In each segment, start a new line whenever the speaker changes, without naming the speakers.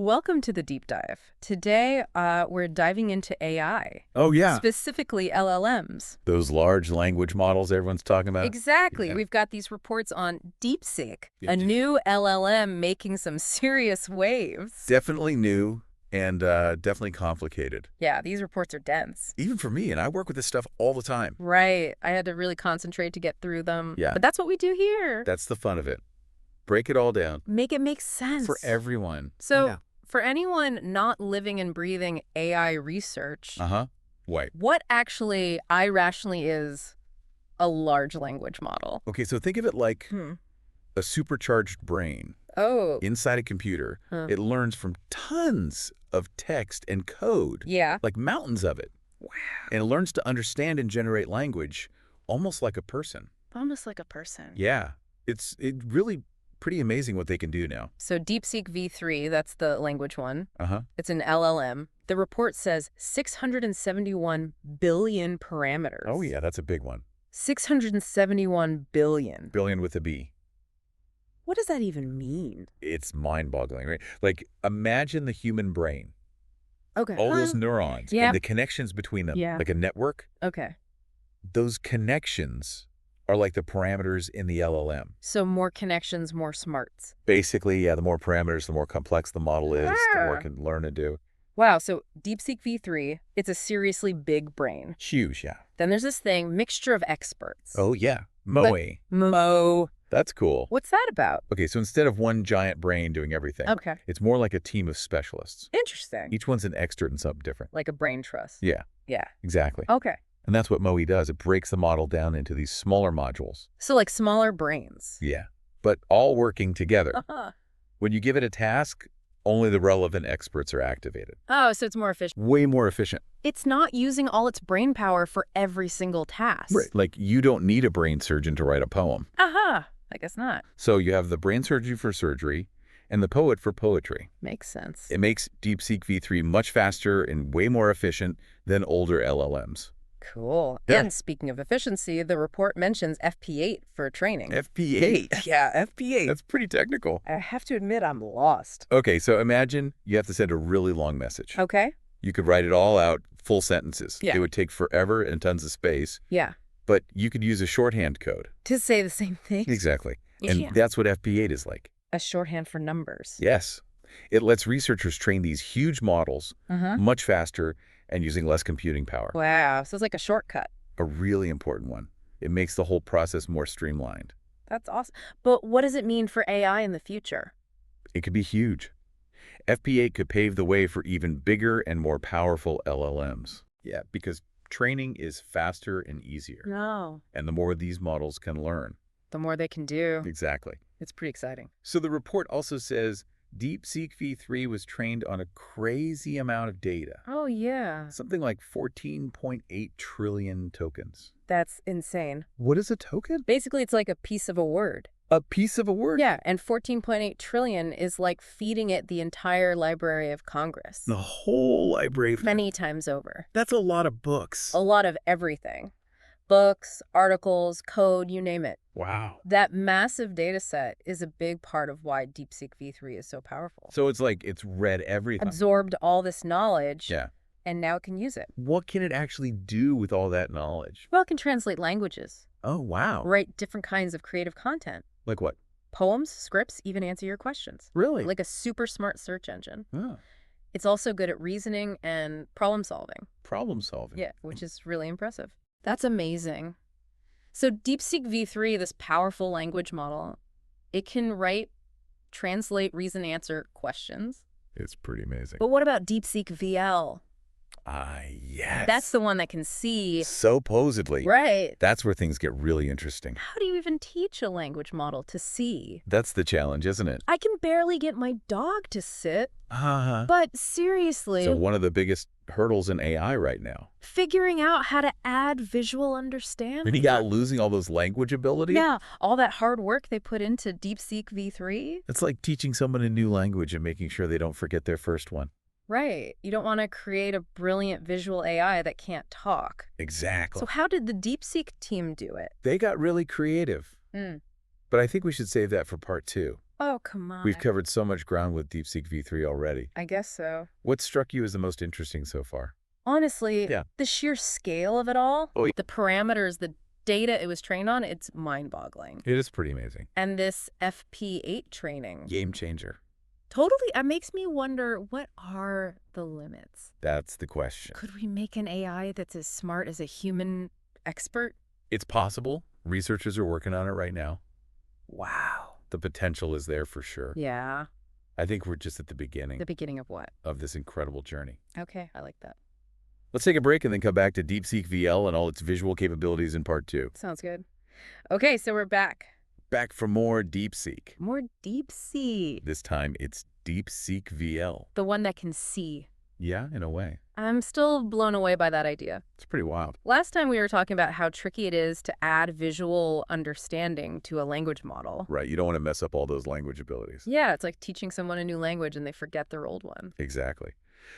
Welcome to the deep dive. Today, we're diving into AI.
Oh, yeah.
Specifically LLMs.
Those large language models everyone's talking about.
Exactly.
Yeah.
We've got these reports on DeepSeek,
Yeah.
a new LLM making some serious waves.
Definitely new and definitely complicated.
Yeah, these reports are dense.
Even for me, and I work with this stuff all the time.
Right. I had to really concentrate to get through them.
Yeah.
But that's what we do here.
That's the fun of it. Break it all down.
Make it make sense.
For everyone.
So,
Yeah.
for anyone not living and breathing AI research,
Wait.
what actually irrationally is a large language model?
Okay, so think of it like a supercharged brain
Oh.
inside a computer. It learns from tons of text and code.
Yeah.
Like mountains of it.
Wow.
And it learns to understand and generate language almost like a person.
Almost like a person.
Yeah. It's really pretty amazing what they can do now.
So DeepSeek-V3, that's the language one. It's an LLM. The report says 671 billion parameters.
Oh, yeah, that's a big one.
671 billion.
Billion with a B.
What does that even mean?
It's mind-boggling, right? Like, imagine the human brain.
Okay.
All those neurons
Yep.
and the connections between them.
Yeah.
Like a network.
Okay.
Those connections are like the parameters in the LLM.
So more connections, more smarts.
Basically, yeah, the more parameters, the more complex the model is, the more it can learn and do.
Wow, so DeepSeek-V3, it's a seriously big brain.
Huge, yeah.
Then there's this thing, mixture of experts.
Oh, yeah. MOE.
Mo.
That's cool.
What's that about?
Okay, so instead of one giant brain doing everything,
Okay.
it's more like a team of specialists.
Interesting.
Each one's an expert in something different.
Like a brain trust.
Yeah,
Yeah.
exactly.
Okay.
And that's what MOE does. It breaks the model down into these smaller modules.
So like smaller brains.
Yeah, but all working together. When you give it a task, only the relevant experts are activated.
Oh, so it's more efficient.
Way more efficient.
It's not using all its brain power for every single task.
Right. Like, you don't need a brain surgeon to write a poem.
Aha. I guess not.
So you have the brain surgeon for surgery and the poet for poetry.
Makes sense.
It makes DeepSeek-V3 much faster and way more efficient than older LLMs.
Cool.
Yeah.
And speaking of efficiency, the report mentions FP8 for training.
FP8?
Yeah, FP8.
That's pretty technical.
I have to admit I'm lost.
Okay, so imagine you have to send a really long message.
Okay.
You could write it all out, full sentences.
Yeah.
It would take forever and tons of space,
Yeah.
but you could use a shorthand code.
To say the same thing.
Exactly. And
Yeah.
that's what FP8 is like.
A shorthand for numbers.
Yes. It lets researchers train these huge models much faster and using less computing power.
Wow. So it's like a shortcut.
A really important one. It makes the whole process more streamlined.
That's awesome. But what does it mean for AI in the future?
It could be huge. FP8 could pave the way for even bigger and more powerful LLMs. Yeah, because training is faster and easier.
No.
And the more these models can learn.
The more they can do.
Exactly.
It's pretty exciting.
So the report also says DeepSeek-V3 was trained on a crazy amount of data.
Oh, yeah.
Something like 14.8 trillion tokens.
That's insane.
What is a token?
Basically, it's like a piece of a word.
A piece of a word?
Yeah, and 14.8 trillion is like feeding it the entire Library of Congress.
The whole library.
Many times over.
That's a lot of books.
A lot of everything. Books, articles, code, you name it.
Wow.
That massive data set is a big part of why DeepSeek-V3 is so powerful.
So it's like it's read everything.
Absorbed all this knowledge.
Yeah.
And now it can use it.
What can it actually do with all that knowledge?
Well, it can translate languages.
Oh, wow.
Write different kinds of creative content.
Like what?
Poems, scripts, even answer your questions.
Really?
Like a super smart search engine.
Oh,
It's also good at reasoning and problem solving.
problem solving.
Yeah, which is really impressive. That's amazing. So DeepSeek-V3, this powerful language model, it can write, translate, reason, answer questions.
It's pretty amazing.
But what about DeepSeek-VL?
Yes.
That's the one that can see.
Supposedly.
Right.
That's where things get really interesting.
How do you even teach a language model to see?
That's the challenge, isn't it?
I can barely get my dog to sit. But seriously,
So one of the biggest hurdles in AI right now.
figuring out how to add visual understanding.
And you got losing all those language abilities?
Yeah, all that hard work they put into DeepSeek-V3.
It's like teaching someone a new language and making sure they don't forget their first one.
Right. You don't want to create a brilliant visual AI that can't talk.
Exactly.
So how did the DeepSeek team do it?
They got really creative. But I think we should save that for part 2.
Oh, come on.
We've covered so much ground with DeepSeek V3 already.
I guess so.
What struck you as the most interesting so far?
Honestly,
Yeah.
the sheer scale of it all,
Oh, yeah.
the parameters, the data it was trained on, it's mind-boggling.
It is pretty amazing.
And this FP8 training,
Game changer.
totally, it makes me wonder, what are the limits?
That's the question.
Could we make an AI that's as smart as a human expert?
It's possible. Researchers are working on it right now.
Wow.
The potential is there for sure.
Yeah.
I think we're just at the beginning
The beginning of what?
of this incredible journey.
Okay, I like that.
Let's take a break and then come back to DeepSeek-VL and all its visual capabilities in part 2.
Sounds good. Okay, so we're back.
Back for more DeepSeek.
More deep sea.
This time it's DeepSeek-VL.
The one that can see.
Yeah, in a way.
I'm still blown away by that idea.
It's pretty wild.
Last time we were talking about how tricky it is to add visual understanding to a language model.
Right, you don't want to mess up all those language abilities.
Yeah, it's like teaching someone a new language and they forget their old one.
Exactly.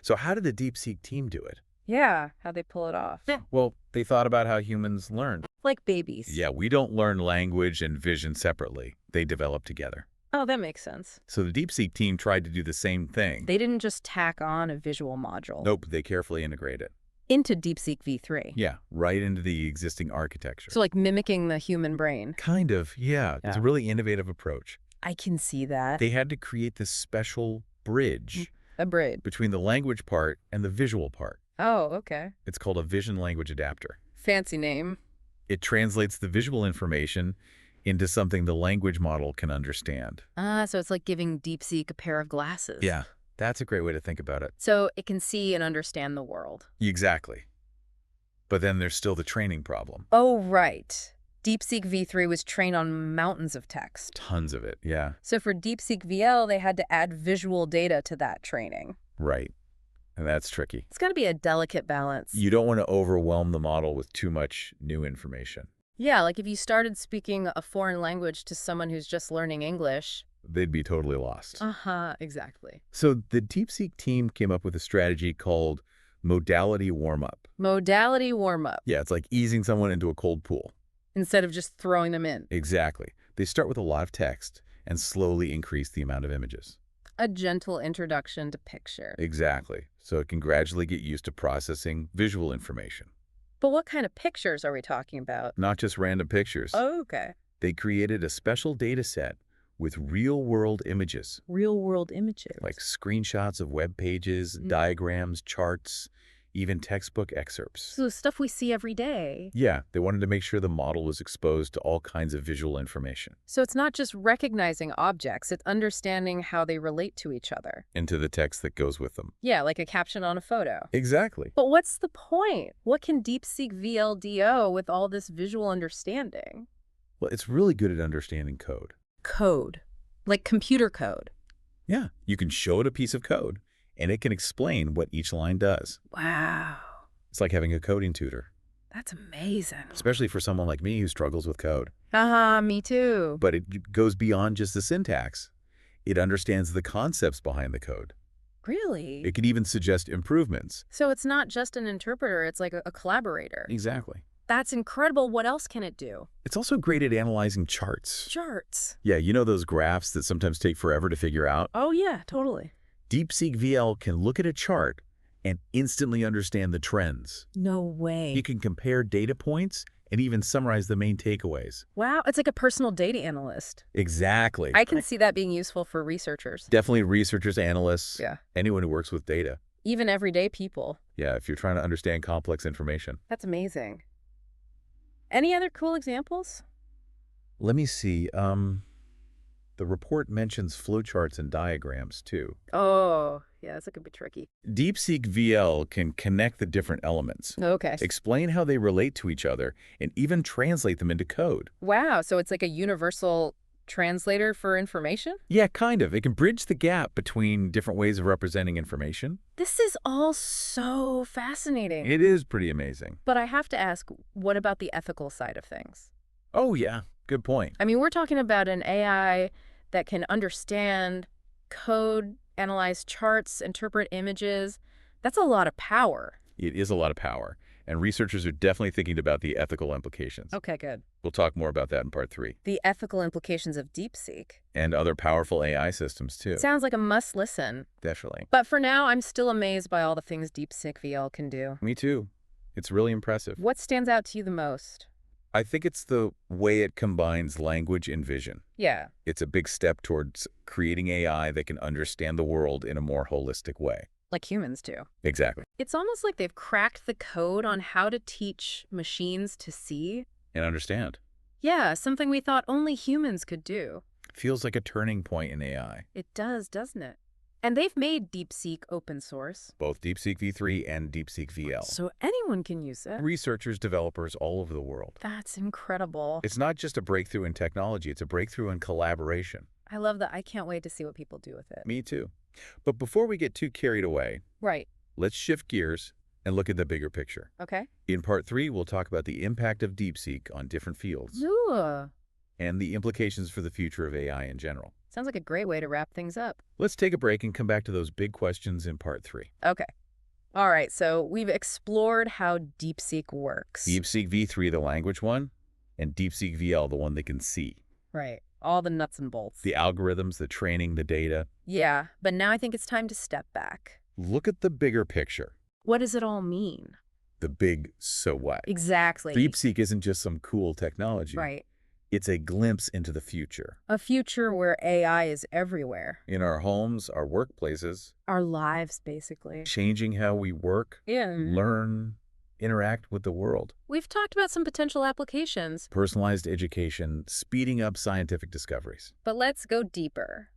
So how did the DeepSeek team do it?
Yeah, how they pull it off.
Well, they thought about how humans learn.
Like babies.
Yeah, we don't learn language and vision separately. They develop together.
Oh, that makes sense.
So the DeepSeek team tried to do the same thing.
They didn't just tack on a visual module.
Nope, they carefully integrate it.
Into DeepSeek V3.
Yeah, right into the existing architecture.
So like mimicking the human brain.
Kind of, yeah. It's a
Yeah.
really innovative approach.
I can see that.
They had to create this special bridge
A braid.
between the language part and the visual part.
Oh, okay.
It's called a vision language adapter.
Fancy name.
It translates the visual information into something the language model can understand.
Ah, so it's like giving DeepSeek a pair of glasses.
Yeah, that's a great way to think about it.
So it can see and understand the world.
Exactly. But then there's still the training problem.
Oh, right. DeepSeek V3 was trained on mountains of text.
Tons of it, yeah.
So for DeepSeek-VL, they had to add visual data to that training.
Right. And that's tricky.
It's got to be a delicate balance.
You don't want to overwhelm the model with too much new information.
Yeah, like if you started speaking a foreign language to someone who's just learning English.
They'd be totally lost.
Uh-huh, exactly.
So the DeepSeek team came up with a strategy called modality warm-up.
Modality warm-up.
Yeah, it's like easing someone into a cold pool.
Instead of just throwing them in.
Exactly. They start with a lot of text and slowly increase the amount of images.
A gentle introduction to picture.
Exactly. So it can gradually get used to processing visual information.
But what kind of pictures are we talking about?
Not just random pictures.
Oh, okay.
They created a special data set with real-world images.
Real-world images.
Like screenshots of web pages, diagrams, charts, even textbook excerpts.
So stuff we see every day.
Yeah, they wanted to make sure the model was exposed to all kinds of visual information.
So it's not just recognizing objects, it's understanding how they relate to each other.
And to the text that goes with them.
Yeah, like a caption on a photo.
Exactly.
But what's the point? What can DeepSeek-VL do with all this visual understanding?
Well, it's really good at understanding code.
Code. Like computer code.
Yeah, you can show it a piece of code, and it can explain what each line does.
Wow.
It's like having a coding tutor,
That's amazing.
especially for someone like me who struggles with code.
Haha, me too.
But it goes beyond just the syntax. It understands the concepts behind the code.
Really?
It can even suggest improvements.
So it's not just an interpreter, it's like a collaborator.
Exactly.
That's incredible. What else can it do?
It's also great at analyzing charts.
Charts.
Yeah, you know those graphs that sometimes take forever to figure out?
Oh, yeah, totally.
DeepSeek-VL can look at a chart and instantly understand the trends.
No way.
You can compare data points and even summarize the main takeaways.
Wow, it's like a personal data analyst.
Exactly.
I can see that being useful for researchers.
Definitely researchers, analysts,
Yeah.
anyone who works with data.
Even everyday people.
Yeah, if you're trying to understand complex information.
That's amazing. Any other cool examples?
Let me see. The report mentions flowcharts and diagrams, too.
Oh, yeah, that's going to be tricky.
DeepSeek-VL can connect the different elements,
Okay.
explain how they relate to each other, and even translate them into code.
Wow, so it's like a universal translator for information?
Yeah, kind of. It can bridge the gap between different ways of representing information.
This is all so fascinating.
It is pretty amazing.
But I have to ask, what about the ethical side of things?
Oh, yeah. Good point.
I mean, we're talking about an AI that can understand code, analyze charts, interpret images. That's a lot of power.
It is a lot of power. And researchers are definitely thinking about the ethical implications.
Okay, good.
We'll talk more about that in part 3.
The ethical implications of DeepSeek.
And other powerful AI systems, too.
Sounds like a must listen.
Definitely.
But for now, I'm still amazed by all the things DeepSeek-VL can do.
Me too. It's really impressive.
What stands out to you the most?
I think it's the way it combines language and vision.
Yeah.
It's a big step towards creating AI that can understand the world in a more holistic way.
Like humans do.
Exactly.
It's almost like they've cracked the code on how to teach machines to see.
And understand.
Yeah, something we thought only humans could do.
Feels like a turning point in AI.
It does, doesn't it? And they've made DeepSeek open source.
Both DeepSeek-V3 and DeepSeek-VL.
So anyone can use it.
Researchers, developers all over the world.
That's incredible.
It's not just a breakthrough in technology, it's a breakthrough in collaboration.
I love that. I can't wait to see what people do with it.
Me too. But before we get too carried away,
Right.
let's shift gears and look at the bigger picture.
Okay.
In part 3, we'll talk about the impact of DeepSeek on different fields
Ooh.
and the implications for the future of AI in general.
Sounds like a great way to wrap things up.
Let's take a break and come back to those big questions in part 3.
Okay. All right, so we've explored how DeepSeek works.
DeepSeek-V3, the language one, and DeepSeek-VL, the one they can see.
Right. All the nuts and bolts.
The algorithms, the training, the data.
Yeah, but now I think it's time to step back.
Look at the bigger picture.
What does it all mean?
The big so what.
Exactly.
DeepSeek isn't just some cool technology.
Right.
It's a glimpse into the future.
A future where AI is everywhere.
In our homes, our workplaces,
Our lives, basically.
changing how we work,
Yeah.
learn, interact with the world.
We've talked about some potential applications,
Personalized education, speeding up scientific discoveries.
but let's go deeper.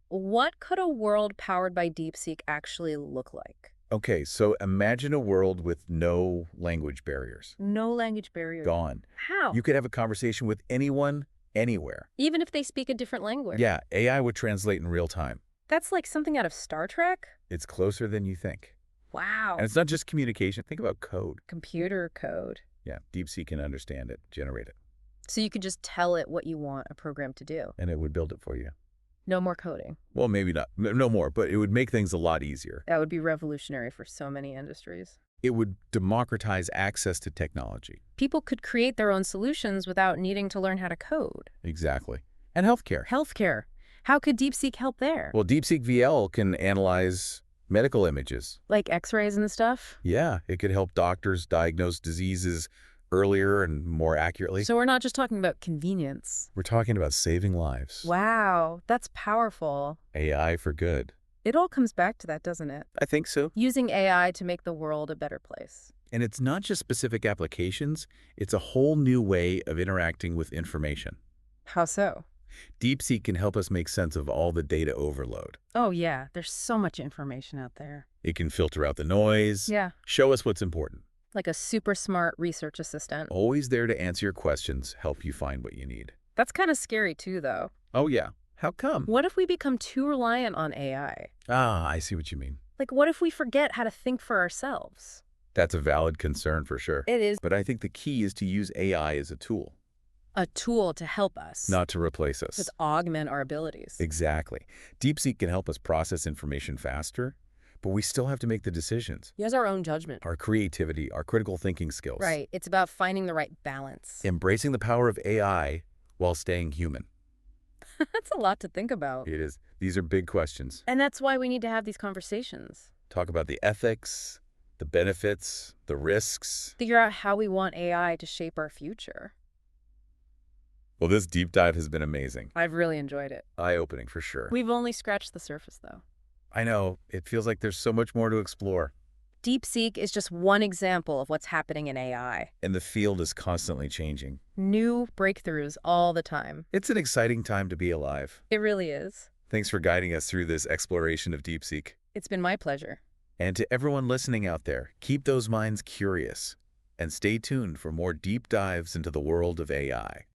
What could a world powered by DeepSeek actually look like?
Okay, so imagine a world with no language barriers.
No language barrier.
Gone.
How?
You could have a conversation with anyone, anywhere.
Even if they speak a different language.
Yeah, AI would translate in real time.
That's like something out of Star Trek?
It's closer than you think.
Wow.
And it's not just communication. Think about code.
Computer code.
Yeah, DeepSeek can understand it, generate it,
So you could just tell it what you want a program to do.
and it would build it for you.
No more coding.
Well, maybe not. No more, but it would make things a lot easier.
That would be revolutionary for so many industries.
It would democratize access to technology.
People could create their own solutions without needing to learn how to code.
Exactly. And healthcare.
Healthcare. How could DeepSeek help there?
Well, DeepSeek-VL can analyze medical images.
Like x-rays and stuff?
Yeah, it could help doctors diagnose diseases earlier and more accurately.
So we're not just talking about convenience.
We're talking about saving lives.
Wow, that's powerful.
AI for good.
It all comes back to that, doesn't it?
I think so.
Using AI to make the world a better place.
And it's not just specific applications, it's a whole new way of interacting with information.
How so?
DeepSeek can help us make sense of all the data overload.
Oh yeah, there's so much information out there.
It can filter out the noise,
Yeah,
show us what's important.
like a super smart research assistant.
Always there to answer your questions, help you find what you need.
That's kind of scary too, though.
Oh yeah, how come?
What if we become too reliant on AI?
Ah, I see what you mean.
Like, what if we forget how to think for ourselves?
That's a valid concern for sure.
It is
But I think the key is to use AI as a tool,
a tool to help us.
not to replace us.
To augment our abilities.
Exactly. DeepSeek can help us process information faster, but we still have to make the decisions.
He has our own judgment.
Our creativity, our critical thinking skills.
Right. It's about finding the right balance.
Embracing the power of AI while staying human.
That's a lot to think about.
It is. These are big questions.
And that's why we need to have these conversations.
Talk about the ethics, the benefits, the risks.
Figure out how we want AI to shape our future.
Well, this deep dive has been amazing.
I've really enjoyed it.
Eye-opening for sure.
We've only scratched the surface, though.
I know. It feels like there's so much more to explore.
DeepSeek is just one example of what's happening in AI.
And the field is constantly changing.
New breakthroughs all the time.
It's an exciting time to be alive.
It really is.
Thanks for guiding us through this exploration of DeepSeek.
It's been my pleasure.
And to everyone listening out there, keep those minds curious and stay tuned for more deep dives into the world of AI.